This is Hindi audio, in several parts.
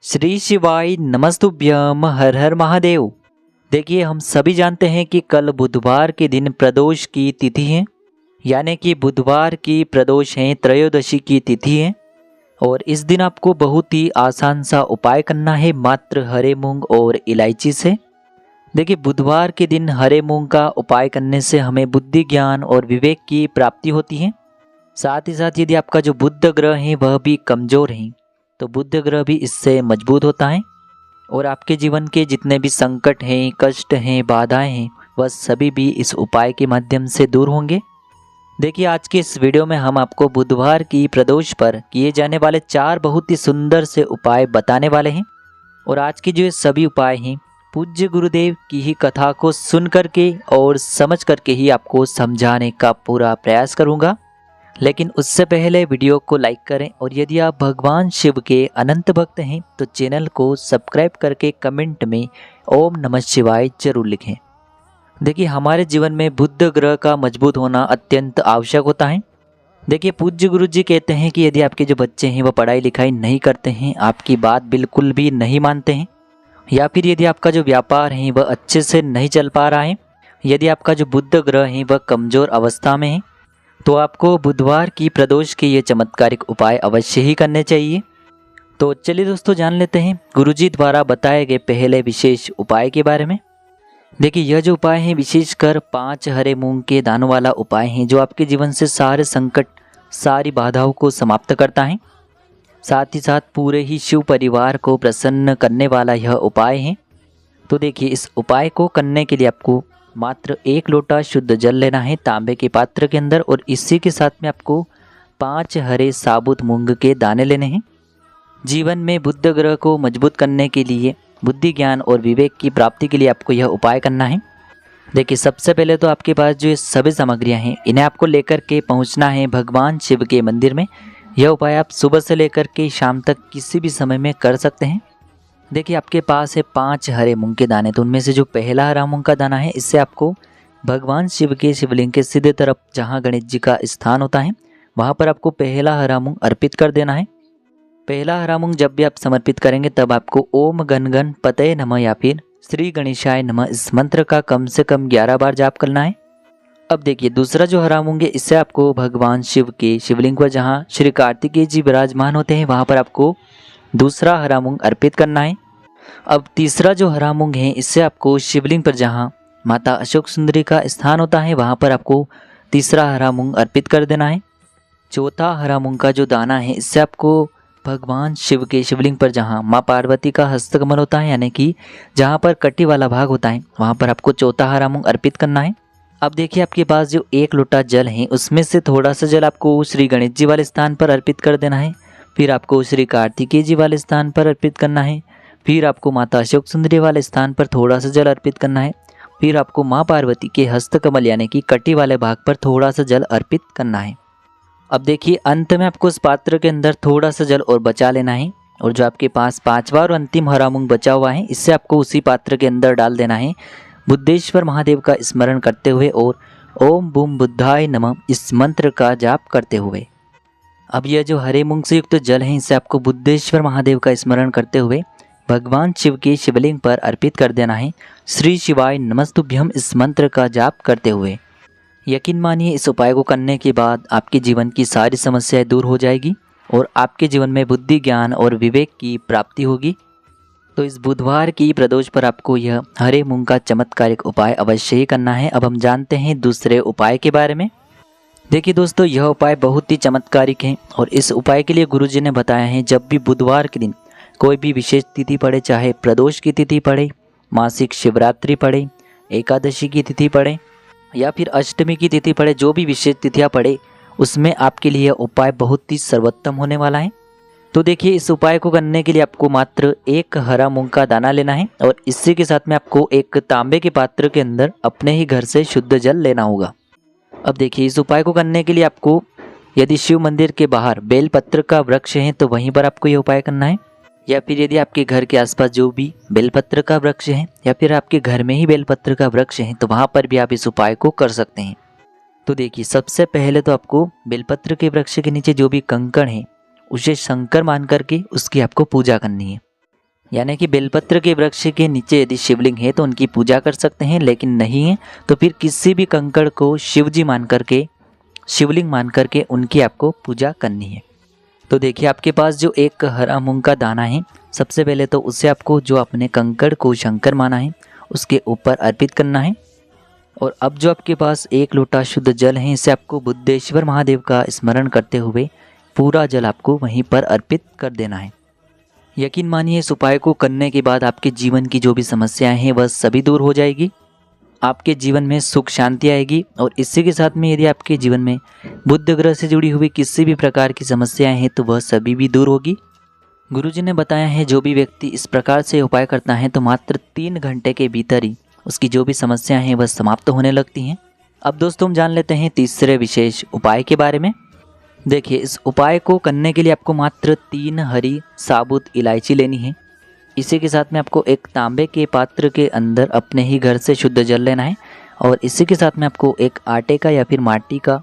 श्री शिवाय नमस्तुभ्यम हर हर महादेव। देखिए, हम सभी जानते हैं कि कल बुधवार के दिन प्रदोष की तिथि है, यानी कि बुधवार की प्रदोष है, त्रयोदशी की तिथि है। और इस दिन आपको बहुत ही आसान सा उपाय करना है, मात्र हरे मूंग और इलायची से। देखिए, बुधवार के दिन हरे मूंग का उपाय करने से हमें बुद्धि, ज्ञान और विवेक की प्राप्ति होती है। साथ ही साथ यदि आपका जो बुध ग्रह है वह भी कमज़ोर है तो बुध ग्रह भी इससे मजबूत होता है और आपके जीवन के जितने भी संकट हैं, कष्ट हैं, बाधाएं हैं, वह सभी भी इस उपाय के माध्यम से दूर होंगे। देखिए, आज के इस वीडियो में हम आपको बुधवार की प्रदोष पर किए जाने वाले 4 बहुत ही सुंदर से उपाय बताने वाले हैं। और आज के जो ये सभी उपाय हैं, पूज्य गुरुदेव की ही कथा को सुन करके और समझ करके ही आपको समझाने का पूरा प्रयास करूँगा। लेकिन उससे पहले वीडियो को लाइक करें और यदि आप भगवान शिव के अनंत भक्त हैं तो चैनल को सब्सक्राइब करके कमेंट में ओम नमः शिवाय जरूर लिखें। देखिए, हमारे जीवन में बुध ग्रह का मजबूत होना अत्यंत आवश्यक होता है। देखिए, पूज्य गुरु जी कहते हैं कि यदि आपके जो बच्चे हैं वह पढ़ाई लिखाई नहीं करते हैं, आपकी बात बिल्कुल भी नहीं मानते हैं, या फिर यदि आपका जो व्यापार है वह अच्छे से नहीं चल पा रहा है, यदि आपका जो बुध ग्रह है वह कमज़ोर अवस्था में है, तो आपको बुधवार की प्रदोष के ये चमत्कारिक उपाय अवश्य ही करने चाहिए। तो चलिए दोस्तों, जान लेते हैं गुरुजी द्वारा बताए गए पहले विशेष उपाय के बारे में। देखिए, यह जो उपाय है विशेषकर 5 हरे मूंग के दानों वाला उपाय है, जो आपके जीवन से सारे संकट, सारी बाधाओं को समाप्त करता है। साथ ही साथ पूरे ही शिव परिवार को प्रसन्न करने वाला यह उपाय है। तो देखिए, इस उपाय को करने के लिए आपको मात्र 1 लोटा शुद्ध जल लेना है तांबे के पात्र के अंदर, और इसी के साथ में आपको 5 हरे साबुत मूंग के दाने लेने हैं। जीवन में बुध ग्रह को मजबूत करने के लिए, बुद्धि, ज्ञान और विवेक की प्राप्ति के लिए आपको यह उपाय करना है। देखिए, सबसे पहले तो आपके पास जो ये सभी सामग्रियां हैं इन्हें आपको लेकर के पहुंचना है भगवान शिव के मंदिर में। यह उपाय आप सुबह से लेकर के शाम तक किसी भी समय में कर सकते हैं। देखिए, आपके पास है 5 हरे मूंग के दाने, तो उनमें से जो पहला हरा मूंग का दाना है, इससे आपको भगवान शिव के शिवलिंग के सीधे तरफ जहां गणेश जी का स्थान होता है वहां पर आपको पहला हरा मूंग अर्पित कर देना है। पहला हरा मूंग जब भी आप समर्पित करेंगे तब आपको ओम गण गण पतये नमः या फिर श्री गणेशाय नमः इस मंत्र का कम से कम 11 बार जाप करना है। अब देखिए, दूसरा जो हरा मूंग है, इससे आपको भगवान शिव के शिवलिंग पर जहाँ श्री कार्तिकेय जी विराजमान होते हैं वहाँ पर आपको दूसरा हरा मूंग अर्पित करना है। अब तीसरा जो हरा मूंग है, इससे आपको शिवलिंग पर जहाँ माता अशोक सुंदरी का स्थान होता है वहाँ पर आपको तीसरा हरा मूंग अर्पित कर देना है। चौथा हरा मूंग का जो दाना है, इससे आपको भगवान शिव के शिवलिंग पर जहाँ माँ पार्वती का हस्तकमल होता है, यानी कि जहाँ पर कटी वाला भाग होता है, वहाँ पर आपको चौथा हरा मूंग अर्पित करना है। अब देखिए, आपके पास जो 1 लोटा जल है उसमें से थोड़ा सा जल आपको श्री गणेश जी वाले स्थान पर अर्पित कर देना है, फिर आपको श्री कार्तिकेय जी वाले स्थान पर अर्पित करना है, फिर आपको माता अशोक सुंदरी वाले स्थान पर थोड़ा सा जल अर्पित करना है, फिर आपको माँ पार्वती के हस्तकमल यानी कि कटी वाले भाग पर थोड़ा सा जल अर्पित करना है। अब देखिए, अंत में आपको उस पात्र के अंदर थोड़ा सा जल और बचा लेना है, और जो आपके पास 5वां और अंतिम हरा मूंग बचा हुआ है, इससे आपको उसी पात्र के अंदर डाल देना है बुद्धेश्वर महादेव का स्मरण करते हुए और ओम बूम बुद्धाय नमः इस मंत्र का जाप करते हुए। अब यह जो हरे मूंग से युक्त जल है, इसे आपको बुद्धेश्वर महादेव का स्मरण करते हुए भगवान शिव के शिवलिंग पर अर्पित कर देना है। श्री शिवाय नमस्तुभ्यम इस मंत्र का जाप करते हुए। यकीन मानिए, इस उपाय को करने के बाद आपके जीवन की सारी समस्याएं दूर हो जाएगी और आपके जीवन में बुद्धि, ज्ञान और विवेक की प्राप्ति होगी। तो इस बुधवार की प्रदोष पर आपको यह हरे मूंग का चमत्कारिक उपाय अवश्य ही करना है। अब हम जानते हैं दूसरे उपाय के बारे में। देखिए दोस्तों, यह उपाय बहुत ही चमत्कारिक है और इस उपाय के लिए गुरुजी ने बताया है, जब भी बुधवार के दिन कोई भी विशेष तिथि पड़े, चाहे प्रदोष की तिथि पड़े, मासिक शिवरात्रि पड़े, एकादशी की तिथि पड़े या फिर अष्टमी की तिथि पड़े, जो भी विशेष तिथियां पड़े उसमें आपके लिए उपाय बहुत ही सर्वोत्तम होने वाला है। तो देखिए, इस उपाय को करने के लिए आपको मात्र 1 हरा मूंग का दाना लेना है और इसी के साथ में आपको एक तांबे के पात्र के अंदर अपने ही घर से शुद्ध जल लेना होगा। अब देखिए, इस उपाय को करने के लिए आपको यदि शिव मंदिर के बाहर बेलपत्र का वृक्ष है तो वहीं पर आपको यह उपाय करना है, या फिर यदि आपके घर के आसपास जो भी बेलपत्र का वृक्ष है या फिर आपके घर में ही बेलपत्र का वृक्ष है तो वहाँ पर भी आप इस उपाय को कर सकते हैं। तो देखिए, सबसे पहले तो आपको बेलपत्र के वृक्ष के नीचे जो भी कंकड़ है उसे शंकर मान करके उसकी आपको पूजा करनी है। यानी कि बेलपत्र के वृक्ष के नीचे यदि शिवलिंग है तो उनकी पूजा कर सकते हैं, लेकिन नहीं है तो फिर किसी भी कंकड़ को शिवजी मान करके, शिवलिंग मान करके उनकी आपको पूजा करनी है। तो देखिए आपके पास जो एक हरा मूंग का दाना है, सबसे पहले तो उसे आपको जो अपने कंकड़ को शंकर माना है उसके ऊपर अर्पित करना है। और अब जो आपके पास एक लोटा शुद्ध जल है, इसे आपको बुद्धेश्वर महादेव का स्मरण करते हुए पूरा जल आपको वहीं पर अर्पित कर देना है। यकीन मानिए इस उपाय को करने के बाद आपके जीवन की जो भी समस्याएं हैं वह सभी दूर हो जाएगी, आपके जीवन में सुख शांति आएगी। और इसी के साथ में यदि आपके जीवन में बुध ग्रह से जुड़ी हुई किसी भी प्रकार की समस्याएं हैं तो वह सभी भी दूर होगी। गुरुजी ने बताया है जो भी व्यक्ति इस प्रकार से उपाय करता है तो मात्र 3 घंटे के भीतर ही उसकी जो भी समस्याएं हैं वह समाप्त होने लगती हैं। अब दोस्तों हम जान लेते हैं तीसरे विशेष उपाय के बारे में। देखिए इस उपाय को करने के लिए आपको मात्र 3 हरी साबुत इलायची लेनी है। इसी के साथ में आपको एक तांबे के पात्र के अंदर अपने ही घर से शुद्ध जल लेना है। और इसी के साथ में आपको एक आटे का या फिर माटी का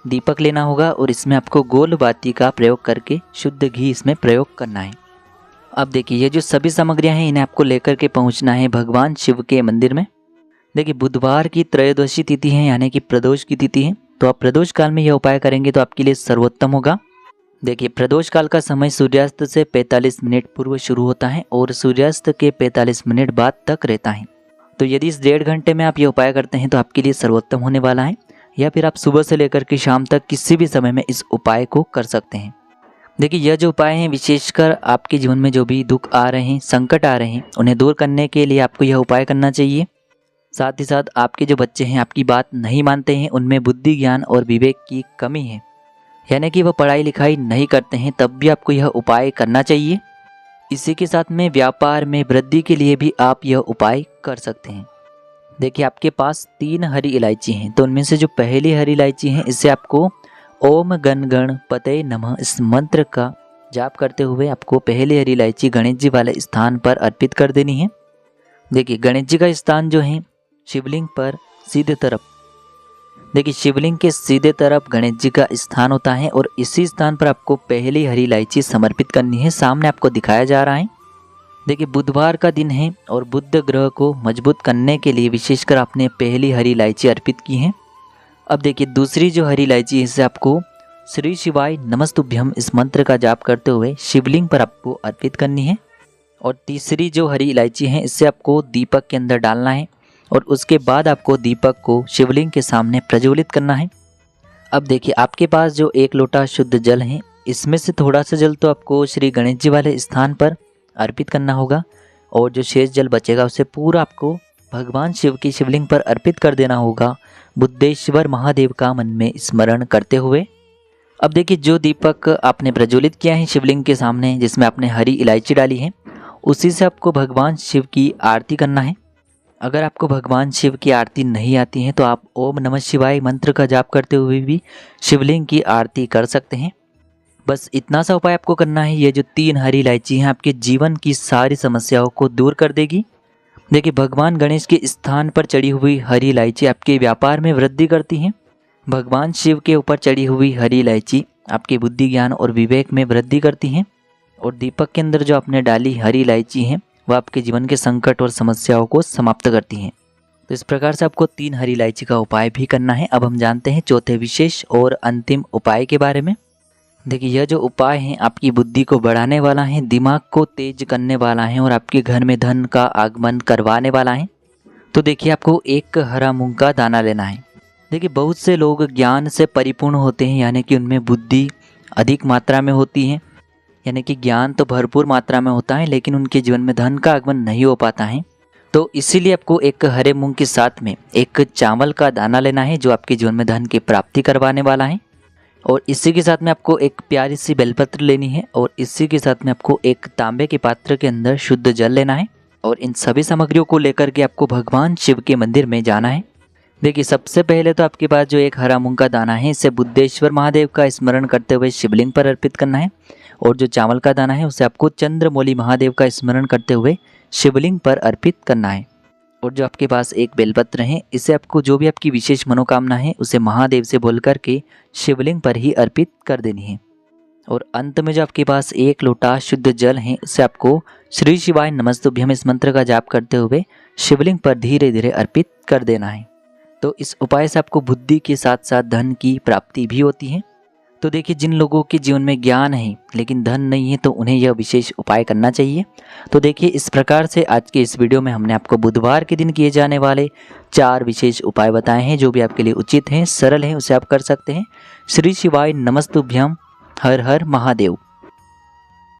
दीपक लेना होगा और इसमें आपको गोल बाती का प्रयोग करके शुद्ध घी इसमें प्रयोग करना है। अब देखिए ये जो सभी सामग्रियां हैं इन्हें आपको लेकर के पहुंचना है भगवान शिव के मंदिर में। देखिए बुधवार की त्रयोदशी तिथि है, यानी कि प्रदोष की तिथि है, तो आप प्रदोष काल में यह उपाय करेंगे तो आपके लिए सर्वोत्तम होगा। देखिए प्रदोष काल का समय सूर्यास्त से 45 मिनट पूर्व शुरू होता है और सूर्यास्त के 45 मिनट बाद तक रहता है। तो यदि इस 1.5 घंटे में आप ये उपाय करते हैं तो आपके लिए सर्वोत्तम होने वाला है। या फिर आप सुबह से लेकर के शाम तक किसी भी समय में इस उपाय को कर सकते हैं। देखिए यह जो उपाय हैं विशेषकर आपके जीवन में जो भी दुख आ रहे हैं, संकट आ रहे हैं, उन्हें दूर करने के लिए आपको यह उपाय करना चाहिए। साथ ही साथ आपके जो बच्चे हैं आपकी बात नहीं मानते हैं, उनमें बुद्धि ज्ञान और विवेक की कमी है, यानी कि वह पढ़ाई लिखाई नहीं करते हैं, तब भी आपको यह उपाय करना चाहिए। इसी के साथ में व्यापार में वृद्धि के लिए भी आप यह उपाय कर सकते हैं। देखिए आपके पास 3 हरी इलायची हैं, तो उनमें से जो पहली हरी इलायची है इसे आपको ओम गण गणपतये नमः इस मंत्र का जाप करते हुए आपको पहली हरी इलायची गणेश जी वाले स्थान पर अर्पित कर देनी है। देखिए गणेश जी का स्थान जो है शिवलिंग पर सीधे तरफ, देखिए शिवलिंग के सीधे तरफ गणेश जी का स्थान होता है और इसी स्थान पर आपको पहली हरी इलायची समर्पित करनी है। सामने आपको दिखाया जा रहा है। देखिए बुधवार का दिन है और बुध ग्रह को मजबूत करने के लिए विशेषकर आपने पहली हरी इलायची अर्पित की है। अब देखिए दूसरी जो हरी इलायची है इसे आपको श्री शिवाय नमस्तुभ्यम इस मंत्र का जाप करते हुए शिवलिंग पर आपको अर्पित करनी है। और तीसरी जो हरी इलायची है इसे आपको दीपक के अंदर डालना है और उसके बाद आपको दीपक को शिवलिंग के सामने प्रज्वलित करना है। अब देखिए आपके पास जो 1 लोटा शुद्ध जल है इसमें से थोड़ा सा जल तो आपको श्री गणेश जी वाले स्थान पर अर्पित करना होगा और जो शेष जल बचेगा उसे पूरा आपको भगवान शिव की शिवलिंग पर अर्पित कर देना होगा, बुद्धेश्वर महादेव का मन में स्मरण करते हुए। अब देखिए जो दीपक आपने प्रज्वलित किया है शिवलिंग के सामने जिसमें आपने हरी इलायची डाली है, उसी से आपको भगवान शिव की आरती करना है। अगर आपको भगवान शिव की आरती नहीं आती है तो आप ओम नमः शिवाय मंत्र का जाप करते हुए भी शिवलिंग की आरती कर सकते हैं। बस इतना सा उपाय आपको करना है। ये जो 3 हरी इलायची हैं आपके जीवन की सारी समस्याओं को दूर कर देगी। देखिए भगवान गणेश के स्थान पर चढ़ी हुई हरी इलायची आपके व्यापार में वृद्धि करती है। भगवान शिव के ऊपर चढ़ी हुई हरी इलायची आपके बुद्धि ज्ञान और विवेक में वृद्धि करती हैं। और दीपक के अंदर जो आपने डाली हरी इलायची है वह आपके जीवन के संकट और समस्याओं को समाप्त करती हैं। तो इस प्रकार से आपको 3 हरी इलायची का उपाय भी करना है। अब हम जानते हैं चौथे विशेष और अंतिम उपाय के बारे में। देखिए यह जो उपाय है आपकी बुद्धि को बढ़ाने वाला है, दिमाग को तेज करने वाला है और आपके घर में धन का आगमन करवाने वाला है। तो देखिए आपको एक हरा मूंग का दाना लेना है। देखिए बहुत से लोग ज्ञान से परिपूर्ण होते हैं, यानी कि उनमें बुद्धि अधिक मात्रा में होती है, यानी कि ज्ञान तो भरपूर मात्रा में होता है, लेकिन उनके जीवन में धन का आगमन नहीं हो पाता है। तो इसीलिए आपको एक हरे मूंग के साथ में एक चावल का दाना लेना है जो आपके जीवन में धन की प्राप्ति करवाने वाला है। और इसी के साथ में आपको एक प्यारी सी बेलपत्र लेनी है और इसी के साथ में आपको एक तांबे के पात्र के अंदर शुद्ध जल लेना है। और इन सभी सामग्रियों को लेकर के आपको भगवान शिव के मंदिर में जाना है। देखिए सबसे पहले तो आपके पास जो एक हरा मूंग का दाना है इसे बुद्धेश्वर महादेव का स्मरण करते हुए शिवलिंग पर अर्पित करना है। और जो चावल का दाना है उसे आपको चंद्रमौली महादेव का स्मरण करते हुए शिवलिंग पर अर्पित करना है। और जो आपके पास एक बेलपत्र है इसे आपको जो भी आपकी विशेष मनोकामना है उसे महादेव से बोल करके शिवलिंग पर ही अर्पित कर देनी है। और अंत में जो आपके पास 1 लोटा शुद्ध जल है, उसे आपको श्री शिवाय नमस्तुभ्यम इस मंत्र का जाप करते हुए शिवलिंग पर धीरे धीरे अर्पित कर देना है। तो इस उपाय से आपको बुद्धि के साथ साथ धन की प्राप्ति भी होती है। तो देखिए, जिन लोगों के जीवन में ज्ञान है लेकिन धन नहीं है, तो उन्हें यह विशेष उपाय करना चाहिए। तो देखिए, इस प्रकार से आज के इस वीडियो में हमने आपको बुधवार के दिन किए जाने वाले 4 विशेष उपाय बताए हैं, जो भी आपके लिए उचित हैं, सरल हैं, उसे आप कर सकते हैं। श्री शिवाय नमस्तुभ्यम। हर हर महादेव।